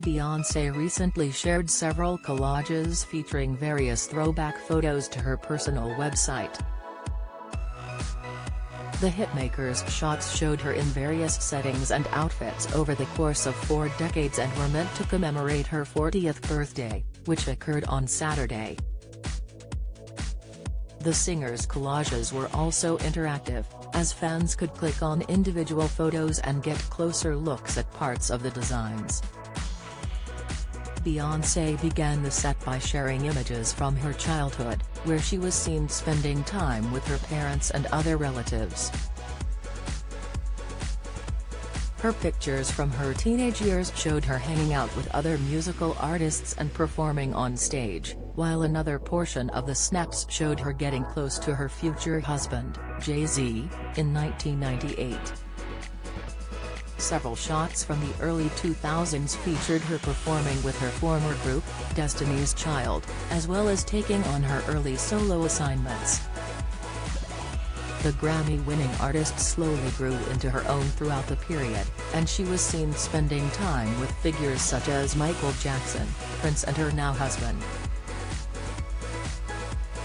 Beyonce recently shared several collages featuring various throwback photos to her personal website. The hitmaker's shots showed her in various settings and outfits over the course of 4 decades and were meant to commemorate her 40th birthday, which occurred on Saturday. The singer's collages were also interactive, as fans could click on individual photos and get closer looks at parts of the designs. Beyonce began the set by sharing images from her childhood, where she was seen spending time with her parents and other relatives. Her pictures from her teenage years showed her hanging out with other musical artists and performing on stage, while another portion of the snaps showed her getting close to her future husband, Jay-Z, in 1998. Several shots from the early 2000s featured her performing with her former group, Destiny's Child, as well as taking on her early solo assignments. The Grammy-winning artist slowly grew into her own throughout the period, and she was seen spending time with figures such as Michael Jackson, Prince and her now husband.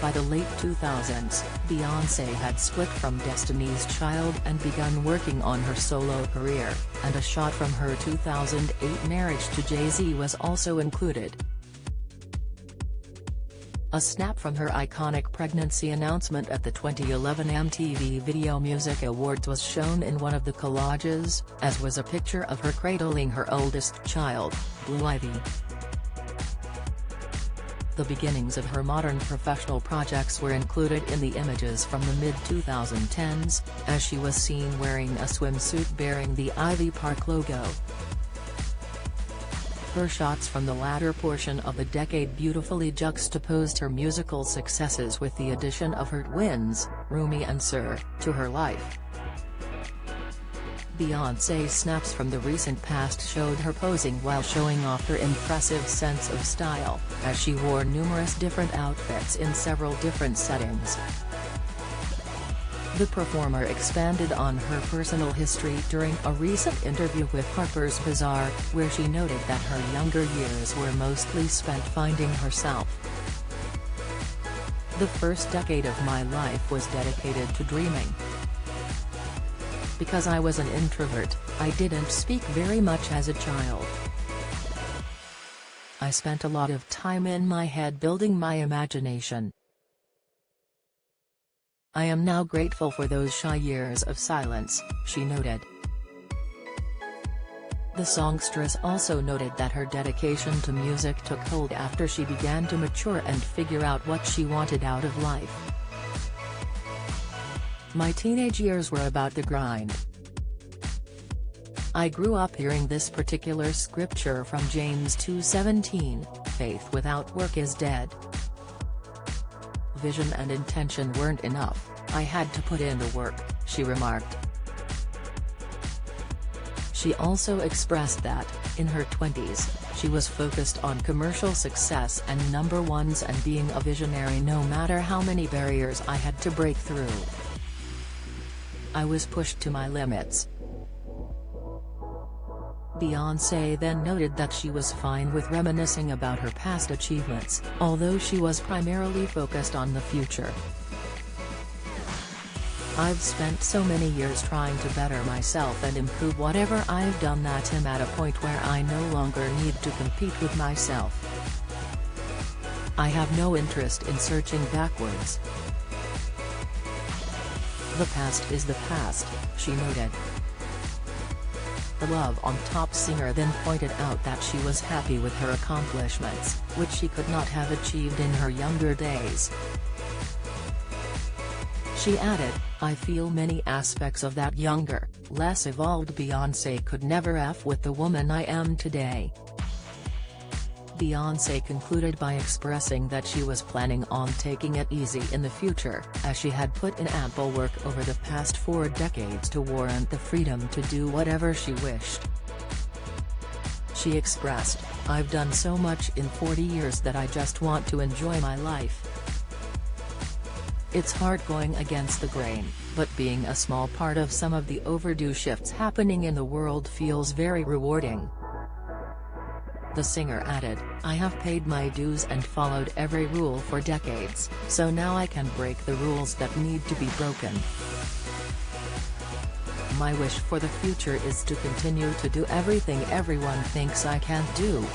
By the late 2000s, Beyonce had split from Destiny's Child and begun working on her solo career, and a shot from her 2008 marriage to Jay-Z was also included. A snap from her iconic pregnancy announcement at the 2011 MTV Video Music Awards was shown in one of the collages, as was a picture of her cradling her oldest child, Blue Ivy. The beginnings of her modern professional projects were included in the images from the mid-2010s, as she was seen wearing a swimsuit bearing the Ivy Park logo. Her shots from the latter portion of the decade beautifully juxtaposed her musical successes with the addition of her twins, Rumi and Sir, to her life. Beyonce's snaps from the recent past showed her posing while showing off her impressive sense of style, as she wore numerous different outfits in several different settings. The performer expanded on her personal history during a recent interview with Harper's Bazaar, where she noted that her younger years were mostly spent finding herself. "The first decade of my life was dedicated to dreaming. Because I was an introvert, I didn't speak very much as a child. I spent a lot of time in my head building my imagination. I am now grateful for those shy years of silence," she noted. The songstress also noted that her dedication to music took hold after she began to mature and figure out what she wanted out of life. "My teenage years were about the grind. I grew up hearing this particular scripture from James 2:17, faith without work is dead. Vision and intention weren't enough, I had to put in the work," she remarked. She also expressed that, in her 20s, she was focused on commercial success and number ones and being a visionary no matter how many barriers I had to break through. "I was pushed to my limits." Beyonce then noted that she was fine with reminiscing about her past achievements, although she was primarily focused on the future. "I've spent so many years trying to better myself and improve whatever I've done that I'm at a point where I no longer need to compete with myself. I have no interest in searching backwards. The past is the past," she noted. The Love on Top singer then pointed out that she was happy with her accomplishments, which she could not have achieved in her younger days. She added, "I feel many aspects of that younger, less evolved Beyonce could never F with the woman I am today." Beyonce concluded by expressing that she was planning on taking it easy in the future, as she had put in ample work over the past 4 decades to warrant the freedom to do whatever she wished. She expressed, "I've done so much in 40 years that I just want to enjoy my life. It's hard going against the grain, but being a small part of some of the overdue shifts happening in the world feels very rewarding." The singer added, "I have paid my dues and followed every rule for decades, so now I can break the rules that need to be broken. My wish for the future is to continue to do everything everyone thinks I can't do."